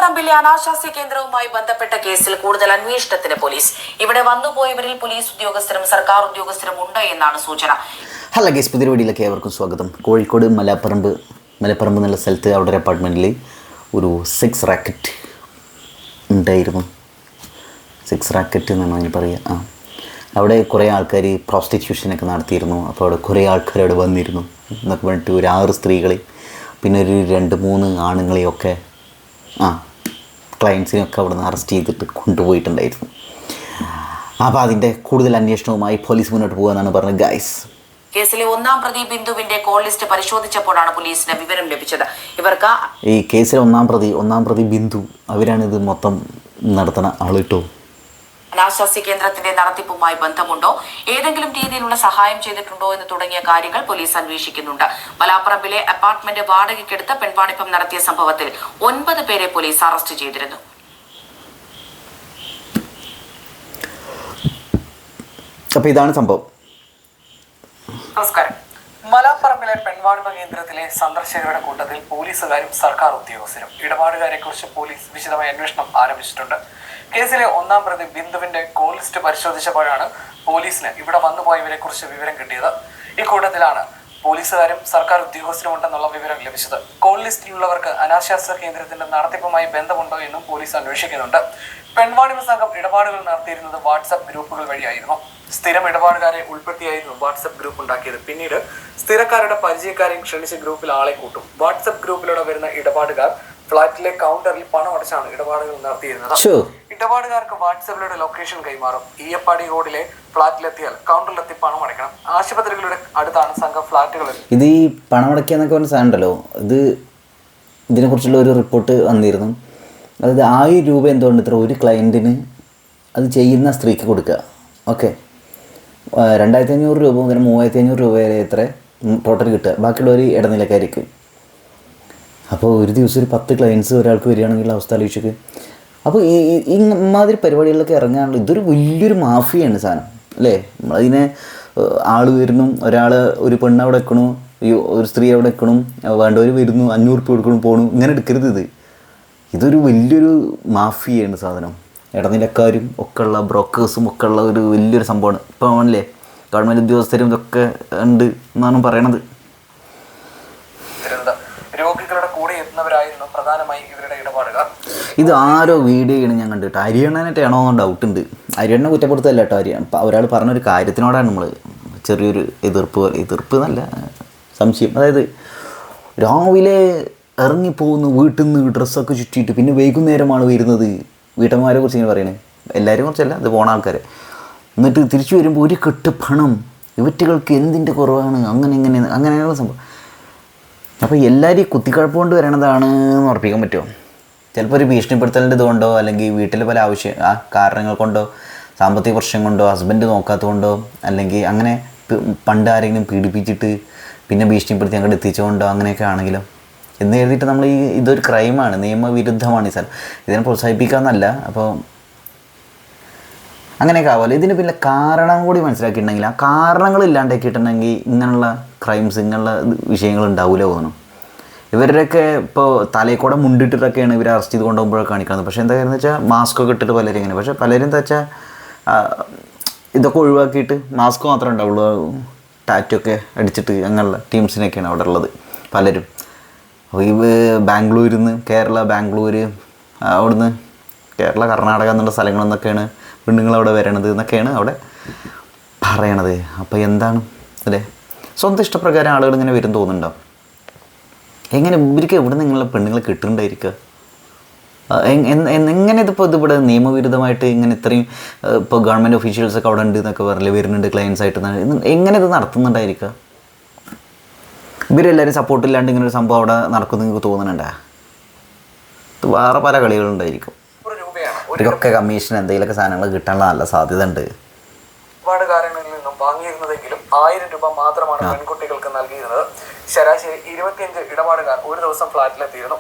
മലാപ്പറമ്പിലെ അനാശാസ്യ കേന്ദ്രവുമായി ബന്ധപ്പെട്ട കേസിൽ കൂടുതൽ അന്വേഷണത്തിന് പോലീസ്. ഇവിടെ വന്നുപോയവരിൽ പോലീസ് ഉദ്യോഗസ്ഥരും സർക്കാർ ഉദ്യോഗസ്ഥരും ഉണ്ട് എന്നാണ് സൂചന. ഹലോ ഗൈസ്, പുതിയ വീഡിയോയിലേക്ക് ഏവർക്കും സ്വാഗതം. കോഴിക്കോട് മലാപ്പറമ്പ് എന്നുള്ള സ്ഥലത്ത് അവിടെ ഒരു അപ്പാർട്ട്മെൻറ്റിൽ ഒരു സെക്സ് റാക്കറ്റ് ഉണ്ടായിരുന്നു. സെക്സ് റാക്കറ്റ് എന്നാണ് അതിന് പറയുക. അവിടെ കുറേ ആൾക്കാർ പ്രോസ്റ്റിറ്റ്യൂഷനൊക്കെ നടത്തിയിരുന്നു. അപ്പോൾ അവിടെ കുറേ ആൾക്കാർ അവിടെ വന്നിരുന്നു എന്നൊക്കെ പറഞ്ഞിട്ട് ഒരു 6 സ്ത്രീകളെ പിന്നെ ഒരു 2-3 ആണുങ്ങളെയൊക്കെ ക്ലയൻസിനെയൊക്കെ അവിടെ നിന്ന് അറസ്റ്റ് ചെയ്തിട്ട് കൊണ്ടുപോയിട്ടുണ്ടായിരുന്നു. അപ്പോൾ അതിൻ്റെ കൂടുതൽ അന്വേഷണവുമായി പോലീസ് മുന്നോട്ട് പോകുമെന്നാണ് പറഞ്ഞത്. ഗൈസ്, കേസിലെ 1-ാം പ്രതി ബിന്ദുവിന്റെ കോൾ ലിസ്റ്റ് പരിശോധിച്ചപ്പോഴാണ് പോലീസിന് വിവരം ലഭിച്ചത്. ഇവർക്ക് ഈ കേസിലെ ഒന്നാം പ്രതി ബിന്ദു അവരാണ് ഇത് മൊത്തം നടത്തുന്ന ആൾ കേട്ടോ. അനാശാസ്യ കേന്ദ്രത്തിന്റെ നടത്തിപ്പുമായി ബന്ധമുണ്ടോ, ഏതെങ്കിലും രീതിയിലുള്ള സഹായം ചെയ്തിട്ടുണ്ടോ എന്ന് തുടങ്ങിയ കാര്യങ്ങൾ പോലീസ് അന്വേഷിക്കുന്നുണ്ട്. മലാപ്പറമ്പിലെ അപ്പാർട്ട്മെന്റ് വാടകയ്ക്കെടുത്ത് പെൺവാണിഭം നടത്തിയ സംഭവത്തിൽ 9 പേരെ പോലീസ് അറസ്റ്റ് ചെയ്തിരുന്നു. അപ്പോൾ ഇതാണ് സംഭവം. നമസ്കാരം. മലാപ്പറമ്പിലെ പെൺവാണിഭ കേന്ദ്രത്തിലെ സന്ദർശകരുടെ കൂട്ടത്തിൽ പോലീസുകാരും സർക്കാർ ഉദ്യോഗസ്ഥരും. ഇടപാടുകാരെ കുറിച്ച് പോലീസ് വിശദമായ അന്വേഷണം ആരംഭിച്ചിട്ടുണ്ട്. കേസിലെ 1-ാം പ്രതി ബിന്ദുവിന്റെ കോൾ ലിസ്റ്റ് പരിശോധിച്ചപ്പോഴാണ് പോലീസിന് ഇവിടെ വന്നുപോയവരെ കുറിച്ച് വിവരം കിട്ടിയത്. ഇക്കൂട്ടത്തിലാണ് പോലീസുകാരും സർക്കാർ ഉദ്യോഗസ്ഥരും ഉണ്ടെന്നുള്ള വിവരം ലഭിച്ചത്. കോൾ ലിസ്റ്റിലുള്ളവർക്ക് അനാശാസ്യ കേന്ദ്രത്തിന്റെ നടത്തിപ്പുമായി ബന്ധമുണ്ടോ എന്നും പോലീസ് അന്വേഷിക്കുന്നുണ്ട്. പെൺവാണിഭ സംഘം ഇടപാടുകൾ നടത്തിയിരുന്നത് വാട്സ്ആപ്പ് ഗ്രൂപ്പുകൾ വഴിയായിരുന്നു. സ്ഥിരം ഇടപാടുകാരെ ഉൾപ്പെടുത്തിയായിരുന്നു വാട്സ്ആപ്പ് ഗ്രൂപ്പ് ഉണ്ടാക്കിയത്. പിന്നീട് സ്ഥിരക്കാരുടെ പരിചയക്കാരെയും ക്ഷണിച്ച് ഗ്രൂപ്പിൽ ആളെ കൂട്ടും. വാട്സ്ആപ്പ് ഗ്രൂപ്പിലൂടെ വരുന്ന ഇടപാടുകാർ ഫ്ളാറ്റിലെ കൗണ്ടറിൽ പണം അടച്ചാണ് ഇടപാടുകൾ നടത്തിയിരുന്നത്. ഇടപാടുകാർക്ക് വാട്സാപ്പിലൂടെ ലൊക്കേഷൻ കൈമാറും. ഈയപ്പാടി റോഡിലെ ഫ്ളാറ്റിലെത്തിയാൽ കൗണ്ടറിലെത്തി പണം അടയ്ക്കണം. ആശുപത്രികളുടെ അടുത്താണ് സംഘം ഫ്ളാറ്റുകൾ. ഇത് ഈ പണമടക്കുക എന്നൊക്കെ പറഞ്ഞ സാധനം ഉണ്ടല്ലോ, ഇതിനെക്കുറിച്ചുള്ള ഒരു റിപ്പോർട്ട് വന്നിരുന്നു. അതായത് 1000 രൂപ എന്തുകൊണ്ട് ഇത്ര ഒരു ക്ലയൻറ്റിന് അത് ചെയ്യുന്ന സ്ത്രീക്ക് കൊടുക്കുക. ഓക്കെ, 2500 രൂപ മുതൽ 3500 രൂപ വരെ എത്ര ടോട്ടൽ കിട്ടുക. ബാക്കിയുള്ളവർ ഇടനിലക്കായിരിക്കും. അപ്പോൾ ഒരു ദിവസം ഒരു 10 ക്ലയൻസ് ഒരാൾക്ക് വരികയാണെങ്കിൽ അവസ്ഥ ആലോചിച്ചൊക്കെ. അപ്പോൾ ഈ ഇമാതിരി പരിപാടികളിലൊക്കെ ഇറങ്ങാനുള്ള ഇതൊരു വലിയൊരു മാഫിയാണ് സാധനം അല്ലേ. നമ്മളതിനെ ആൾ വരുന്നു, ഒരു പെണ്ണ് അവിടെ വെക്കണു, ഒരു സ്ത്രീ അവിടെ വെക്കണം, വേണ്ടവർ വരുന്നു, 500 രൂപ കൊടുക്കണം, പോകണം. ഇങ്ങനെ എടുക്കരുത്. ഇതൊരു വലിയൊരു മാഫിയാണ് സാധനം. ഇടനിലക്കാരും ഒക്കെ ഉള്ള ബ്രോക്കേഴ്സും ഒക്കെ ഉള്ള ഒരു വലിയൊരു സംഭവമാണ്. ഇപ്പോൾ ആണല്ലേ ഗവൺമെൻറ് ഉദ്യോഗസ്ഥരും ഇതൊക്കെ ഉണ്ട് എന്നാണ് പറയണത്. രോഗികളുടെ കൂടെ എത്തുന്നവരായിരുന്നു പ്രധാനമായും ഇവരുടെ ഇടപാടുകാർ. ഇത് ആരോ വീഡിയോ ചെയ്യണം ഞാൻ കണ്ടിട്ട്. ഹരിയണ്ണനായിട്ടാണോ എന്ന് ഡൗട്ട് ഉണ്ട്. ഹരിയണ്ണനെ കുറ്റപ്പെടുത്തല്ല കേട്ടോ. ഒരാൾ പറഞ്ഞൊരു കാര്യത്തിനോടാണ് നമ്മൾ ചെറിയൊരു എതിർപ്പ് എന്നല്ല, സംശയം. അതായത് രാവിലെ ഇറങ്ങിപ്പോകുന്നു വീട്ടിൽ നിന്ന് ഡ്രസ്സൊക്കെ ചുറ്റിയിട്ട്, പിന്നെ വൈകുന്നേരമാണ് വരുന്നത്. വീട്ടമ്മമാരെ കുറിച്ച് ഇങ്ങനെ പറയണേ, എല്ലാവരും കുറിച്ചല്ല, ഇത് പോണ ആൾക്കാർ. എന്നിട്ട് തിരിച്ചു വരുമ്പോൾ ഒരു കെട്ട് പണം, ഇവറ്റുകൾക്ക് എന്തിൻ്റെ കുറവാണ്, അങ്ങനെയുള്ള സംഭവം. അപ്പോൾ എല്ലാവരും കുത്തിക്കഴപ്പ് കൊണ്ട് വരണതാണ് എന്ന് ഉറപ്പിക്കാൻ പറ്റുമോ? ചിലപ്പോൾ ഒരു ഭീഷണിപ്പെടുത്തലിൻ്റെ ഇതുകൊണ്ടോ, അല്ലെങ്കിൽ വീട്ടിൽ പല കാരണങ്ങൾ കൊണ്ടോ, സാമ്പത്തിക പ്രശ്നം കൊണ്ടോ, ഹസ്ബൻഡ് നോക്കാത്തത് കൊണ്ടോ, അല്ലെങ്കിൽ അങ്ങനെ പണ്ട് ആരെങ്കിലും പീഡിപ്പിച്ചിട്ട് പിന്നെ ഭീഷണിപ്പെടുത്തി അങ്ങോട്ട് എത്തിച്ചുകൊണ്ടോ അങ്ങനെയൊക്കെ ആണെങ്കിലോ എന്ന് കരുതിയിട്ട് നമ്മൾ ഇതൊരു ക്രൈമാണ്, നിയമവിരുദ്ധമാണ് ഈ സ്ഥലം. ഇതിനെ പ്രോത്സാഹിപ്പിക്കാമെന്നല്ല. അപ്പോൾ അങ്ങനെയൊക്കെ ആവുമല്ലോ. ഇതിന് പിന്നെ കാരണം കൂടി മനസ്സിലാക്കിയിട്ടുണ്ടെങ്കിൽ, ആ കാരണങ്ങൾ ഇല്ലാണ്ടാക്കിയിട്ടുണ്ടെങ്കിൽ ഇങ്ങനെയുള്ള ക്രൈംസ്, ഇങ്ങനെയുള്ള വിഷയങ്ങൾ ഉണ്ടാവില്ല തോന്നുന്നു. ഇവരുടെയൊക്കെ ഇപ്പോൾ തലയിൽ കൂടെ മുണ്ടിട്ടിട്ടൊക്കെയാണ് ഇവർ അറസ്റ്റ് ചെയ്ത് കൊണ്ടുപോകുമ്പോഴൊക്കെ കാണിക്കുന്നത്. പക്ഷേ എന്താ കാര്യമെന്ന് വെച്ചാൽ മാസ്കൊക്കെ ഇട്ടിട്ട് പലരും ഇങ്ങനെ. പക്ഷേ പലരും എന്താ വെച്ചാൽ ഇതൊക്കെ ഒഴിവാക്കിയിട്ട് മാസ്ക് മാത്രമേ ഉണ്ടാവുള്ളൂ, ടാറ്റു ഒക്കെ അടിച്ചിട്ട് അങ്ങനെയുള്ള ടീംസിനൊക്കെയാണ് അവിടെ ഉള്ളത് പലരും. അപ്പോൾ ഈ ബാംഗ്ലൂരിൽ നിന്ന് ബാംഗ്ലൂർ, അവിടുന്ന് കേരള, കർണാടക എന്നുള്ള സ്ഥലങ്ങളിൽ നിന്നൊക്കെയാണ് പെണ്ണുങ്ങളവിടെ വരണത് എന്നൊക്കെയാണ് അവിടെ പറയണത്. അപ്പോൾ എന്താണ് അല്ലേ, സ്വന്തം ഇഷ്ടപ്രകാരം ആളുകൾ ഇങ്ങനെ വരും തോന്നുന്നുണ്ടോ? എങ്ങനെ ഇവർക്ക് എവിടെ നിങ്ങളെ പെണ്ണുങ്ങളെ കിട്ടുന്നുണ്ടായിരിക്കുക? എങ്ങനെ ഇതിവിടെ നിയമവിരുദ്ധമായിട്ട് ഇങ്ങനെ ഇത്രയും ഇപ്പോൾ ഗവൺമെൻറ് ഒഫീഷ്യൽസൊക്കെ അവിടെ ഉണ്ട് എന്നൊക്കെ പറഞ്ഞില്ലേ, വരുന്നുണ്ട് ക്ലയൻസായിട്ട്, എങ്ങനെ ഇത് നടത്തുന്നുണ്ടായിരിക്കുക? ഇവരെല്ലാവരും സപ്പോർട്ടില്ലാണ്ട് ഇങ്ങനെ ഒരു സംഭവം അവിടെ നടക്കുന്നു നിങ്ങൾക്ക് തോന്നുന്നുണ്ടാ? ഇത് വേറെ പല കളികളുണ്ടായിരിക്കും. ഇവർക്കൊക്കെ കമ്മീഷൻ എന്തെങ്കിലുമൊക്കെ സാധനങ്ങൾ കിട്ടാനുള്ള നല്ല സാധ്യത ഉണ്ട്. ഇടപാടുകാരനിൽ നിന്നും വാങ്ങിയിരുന്നതെങ്കിലും 1000 രൂപ മാത്രമാണ് പെൺകുട്ടികൾക്ക് നൽകിയിരുന്നത്. ശരാശരി 25 ഇടപാടുകാർ ഒരു ദിവസം ഫ്ളാറ്റിലെത്തിയിരുന്നു.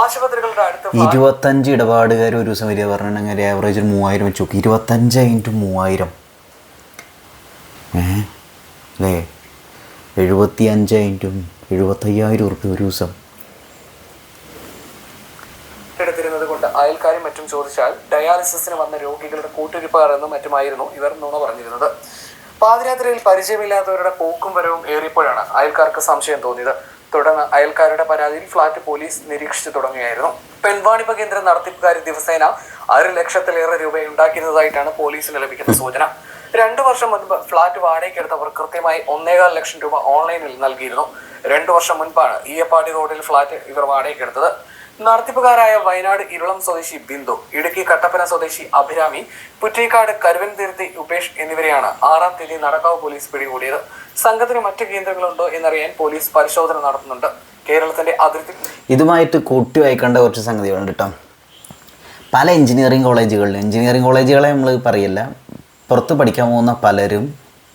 ആശുപത്രികളുടെ അടുത്ത് 25 ഇടപാടുകാർ ഒരു ദിവസം വരിക പറഞ്ഞിട്ടുണ്ടെങ്കിൽ ആവറേജ് 3000 വെച്ചു. 25 × 3000 അല്ലേ, 75 × 75,000 ഉറുപ്പ്യ ഒരു ദിവസം. എടുത്തിരുന്നത് കൊണ്ട് അയൽക്കാരും മറ്റും ചോദിച്ചാൽ ഡയാലിസിസിന് വന്ന രോഗികളുടെ കൂട്ടിരിപ്പുകാർ എന്നും മറ്റുമായിരുന്നു ഇവർ നുണ പറഞ്ഞിരുന്നത്. പാതിരാത്രിയിൽ പരിചയമില്ലാത്തവരുടെ പോക്കും വരവും ഏറിയപ്പോഴാണ് അയൽക്കാർക്ക് സംശയം തോന്നിയത്. തുടർന്ന് അയൽക്കാരുടെ പരാതിയിൽ ഫ്ളാറ്റ് പോലീസ് നിരീക്ഷിച്ചു തുടങ്ങിയായിരുന്നു. പെൺവാണിഭ കേന്ദ്രം നടത്തിപ്പുകാർ ദിവസേന 6 ലക്ഷത്തിലേറെ രൂപ ഉണ്ടാക്കിയിരുന്നതായിട്ടാണ് പോലീസിന് ലഭിക്കുന്ന സൂചന. 2 വർഷം മുൻപ് ഫ്ളാറ്റ് വാടകയ്ക്കെടുത്തവർ കൃത്യമായി 1.25 ലക്ഷം രൂപ ഓൺലൈനിൽ നൽകിയിരുന്നു. 2 വർഷം മുൻപാണ് ഈയപ്പാടി റോഡിൽ ഫ്ളാറ്റ് ഇവർ വാടകയ്ക്കെടുത്തത്. നടത്തിപ്പുകാരായ വയനാട് ഇരുളം സ്വദേശി ബിന്ദു, ഇടുക്കി കട്ടപ്പന സ്വദേശി അഭിരാമി, പുറ്റേക്കാട് കരുവൻതിരുത്തി ഉപേഷ് എന്നിവരെയാണ് 6-ാം തീയതി നടക്കാവ് പോലീസ് പിടികൂടിയത്. സംഘത്തിന് മറ്റ് കേന്ദ്രങ്ങളുണ്ടോ എന്നറിയാൻ പോലീസ് പരിശോധന നടത്തുന്നുണ്ട്. കേരളത്തിന്റെ അതിർത്തി ഇതുമായിട്ട് കൂട്ടി വായിക്കേണ്ട കുറച്ച് സംഗതികളുണ്ട് കേട്ടോ. പല എഞ്ചിനീയറിംഗ് കോളേജുകളെ നമ്മൾ പറയില്ല, പുറത്ത് പഠിക്കാൻ പോകുന്ന പലരും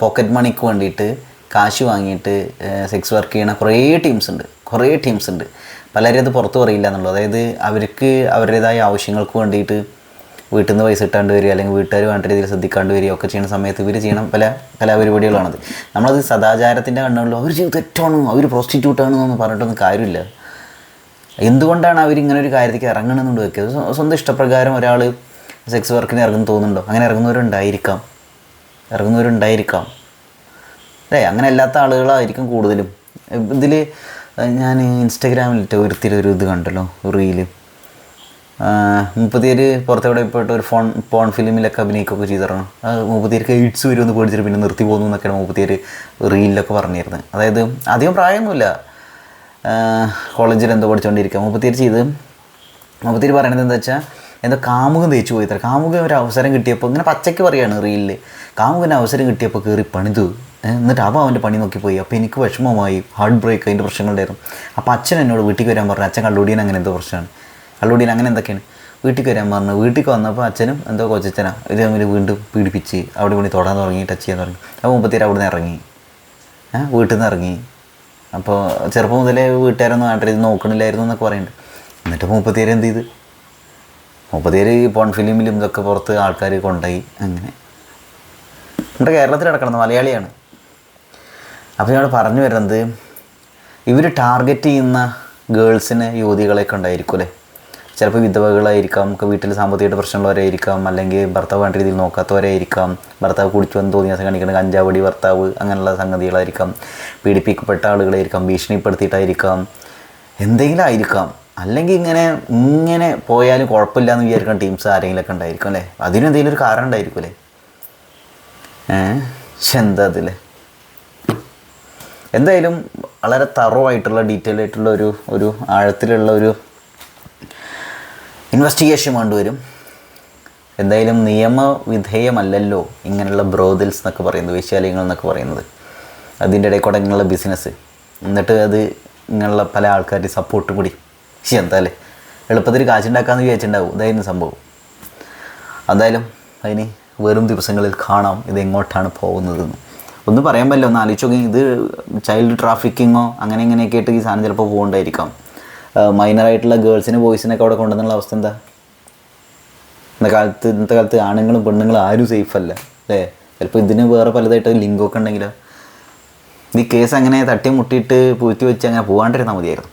പോക്കറ്റ് മണിക്ക് വേണ്ടിയിട്ട് കാശ് വാങ്ങിയിട്ട് സെക്സ് വർക്ക് ചെയ്യണ കുറേ ടീംസ് ഉണ്ട്. പലരും അത് പുറത്ത് പറയില്ല എന്നുള്ളത്. അതായത് അവർക്ക് അവരുടേതായ ആവശ്യങ്ങൾക്ക് വേണ്ടിയിട്ട് വീട്ടിൽ നിന്ന് പൈസ ഇട്ടാണ്ട് വരിക, അല്ലെങ്കിൽ വീട്ടുകാർ വേണ്ട രീതിയിൽ ശ്രദ്ധിക്കാണ്ട് വരിക ഒക്കെ ചെയ്യുന്ന സമയത്ത് ഇവർ ചെയ്യണം പല കലാപരിപാടികളാണത്. നമ്മളത് സദാചാരത്തിൻ്റെ കണ്ണുകളിൽ അവർ ചെയ്ത് തെറ്റാണ്, അവർ പ്രോസ്റ്റിറ്റ്യൂട്ടാണെന്നൊന്നും പറഞ്ഞിട്ടൊന്നും കാര്യമില്ല. എന്തുകൊണ്ടാണ് അവരിങ്ങനെ ഒരു കാര്യത്തേക്ക് ഇറങ്ങണമെന്നുണ്ട് വെക്കുക? സ്വന്തം ഇഷ്ടപ്രകാരം ഒരാൾ സെക്സ് വർക്കിന് ഇറങ്ങുന്നു തോന്നുന്നുണ്ടോ? അങ്ങനെ ഇറങ്ങുന്നവരുണ്ടായിരിക്കാം അല്ലേ? അങ്ങനെ അല്ലാത്ത ആളുകളായിരിക്കും കൂടുതലും. ഇതിൽ ഞാൻ ഇൻസ്റ്റാഗ്രാമിലിട്ട് ഒരുത്തിരി ഇത് കണ്ടല്ലോ, റീല്. 30 പുറത്തെവിടെ പോയിട്ട് ഒരു പോൺ ഫിലിമിലൊക്കെ അഭിനയിക്കുകയൊക്കെ ചെയ്തിറങ്ങും. 30 എയ്ഡ്സ് വരുമെന്ന് പേടിച്ചിട്ട് പിന്നെ നിർത്തി പോകുന്നു എന്നൊക്കെയാണ് 30 റീലിലൊക്കെ പറഞ്ഞിരുന്നത്. അതായത് അധികം പ്രായമൊന്നുമില്ല, കോളേജിൽ എന്തോ പഠിച്ചുകൊണ്ടിരിക്കുക. 30 പറയണത് എന്താ വെച്ചാൽ എന്തോ കാമുകൻ തേച്ചു പോയി. കാമുകൻ ഒരു അവസരം കിട്ടിയപ്പോൾ ഇങ്ങനെ പച്ചയ്ക്ക് പറയുകയാണ് റീലിൽ, കാമുകന് അവസരം കിട്ടിയപ്പോൾ കയറി പണിതു, എന്നിട്ട് അവൻ്റെ പണി നോക്കിപ്പോയി. അപ്പോൾ എനിക്ക് വിഷമമായി, ഹാർട്ട് ബ്രേക്ക്, അതിൻ്റെ പ്രശ്നങ്ങളുണ്ടായിരുന്നു. അപ്പോൾ അച്ഛൻ എന്നോട് വീട്ടിൽ വരാൻ പറഞ്ഞു. അച്ഛൻ കള്ളുടിയൻ അങ്ങനെ എന്തോ പ്രശ്നമാണ്, കള്ളുടിയൻ അങ്ങനെ എന്തൊക്കെയാണ്. വീട്ടിൽ വരാൻ പറഞ്ഞു. വീട്ടിൽ വന്നപ്പോൾ അച്ഛനും എന്തോ കൊച്ചച്ഛനാ ഇത് തമ്മിൽ വീണ്ടും പീഡിപ്പിച്ച് അവിടെ കൂടി തൊടാൻ തുടങ്ങി, ടച്ച് ചെയ്യാൻ തുടങ്ങി. അപ്പോൾ 30 അവിടെ നിന്ന് ഇറങ്ങി, വീട്ടിൽ നിന്ന് ഇറങ്ങി. അപ്പോൾ ചെറുപ്പം മുതലേ വീട്ടുകാരൊന്നും നാട്ടിൽ ഇത് നോക്കണില്ലായിരുന്നു എന്നൊക്കെ പറയുന്നുണ്ട്. എന്നിട്ട് 30 എന്ത് ചെയ്ത് 30 പോൺ ഫിലിമിലും ഇതൊക്കെ പുറത്ത് ആൾക്കാർ കൊണ്ടുപോയി. അങ്ങനെ നമ്മുടെ കേരളത്തിൽ നടക്കണം, മലയാളിയാണ്. അപ്പോൾ ഞാൻ പറഞ്ഞു വരുന്നത്, ഇവർ ടാർഗറ്റ് ചെയ്യുന്ന ഗേൾസിന് യുവതികളെയൊക്കെ ഉണ്ടായിരിക്കും അല്ലേ? ചിലപ്പോൾ വിധവകളായിരിക്കാം, നമുക്ക് വീട്ടിൽ സാമ്പത്തികമായിട്ട് പ്രശ്നമുള്ളവരായിരിക്കാം, അല്ലെങ്കിൽ ഭർത്താവ് വേണ്ട രീതിയിൽ നോക്കാത്തവരായിരിക്കാം, ഭർത്താവ് കുടിച്ചു വന്ന് തോന്നിയ കാണിക്കുന്ന കഞ്ചാവടി ഭർത്താവ്, അങ്ങനെയുള്ള സംഗതികളായിരിക്കാം, പീഡിപ്പിക്കപ്പെട്ട ആളുകളായിരിക്കാം, ഭീഷണിപ്പെടുത്തിയിട്ടായിരിക്കാം, എന്തെങ്കിലും ആയിരിക്കാം. അല്ലെങ്കിൽ ഇങ്ങനെ പോയാലും കുഴപ്പമില്ല എന്ന് വിചാരിക്കുന്ന ടീംസ് ആരെങ്കിലുമൊക്കെ ഉണ്ടായിരിക്കും അല്ലേ? അതിനെന്തെങ്കിലും ഒരു കാരണം ഉണ്ടായിരിക്കും അല്ലേ? എന്താ അതില്ലേ? എന്തായാലും വളരെ തറവായിട്ടുള്ള ഡീറ്റെയിൽ ആയിട്ടുള്ള ഒരു ആഴത്തിലുള്ള ഒരു ഇൻവെസ്റ്റിഗേഷൻ വേണ്ടിവരും. എന്തായാലും നിയമവിധേയമല്ലല്ലോ ഇങ്ങനെയുള്ള ബ്രോതൽസ് എന്നൊക്കെ പറയുന്നത്, വേശ്യാലയങ്ങൾ എന്നൊക്കെ പറയുന്നത്. അതിൻ്റെ ഇടയിൽ കൂടെ ഇങ്ങനെയുള്ള ബിസിനസ്, എന്നിട്ട് അത് ഇങ്ങനെയുള്ള പല ആൾക്കാരുടെ സപ്പോർട്ടും കൂടി. എന്താ അല്ലേ, എളുപ്പത്തിൽ കാശുണ്ടാക്കാമെന്ന് വിചാരിച്ചിട്ടുണ്ടാവും. ഇതായിരുന്നു സംഭവം. എന്തായാലും അതിന് വരും ദിവസങ്ങളിൽ കാണാം ഇതെങ്ങോട്ടാണ് പോകുന്നതെന്ന്. ഒന്നും പറയാൻ പറ്റില്ല, ഒന്ന് ആലോചിച്ച് നോക്കി. ഇത് ചൈൽഡ് ട്രാഫിക്കിങ്ങോ അങ്ങനെ ഇങ്ങനെയൊക്കെ ആയിട്ട് ഈ സാധനം ചിലപ്പോൾ പോകണ്ടായിരിക്കാം. മൈനറായിട്ടുള്ള ഗേൾസിന് ബോയ്സിനൊക്കെ അവിടെ കൊണ്ടുവന്നുള്ള അവസ്ഥ എന്താ? ഇന്നത്തെ കാലത്ത് ആണുങ്ങളും പെണ്ണുങ്ങളും ആരും സേഫ് അല്ല അല്ലേ? ചിലപ്പോൾ ഇതിന് വേറെ പലതായിട്ട് ലിങ്കൊക്കെ ഉണ്ടെങ്കിലോ. ഈ കേസ് അങ്ങനെ തട്ടി മുട്ടിയിട്ട് പൂഴ്ത്തി വെച്ച് അങ്ങനെ പോകാണ്ടിരുന്നാൽ മതിയായിരുന്നു.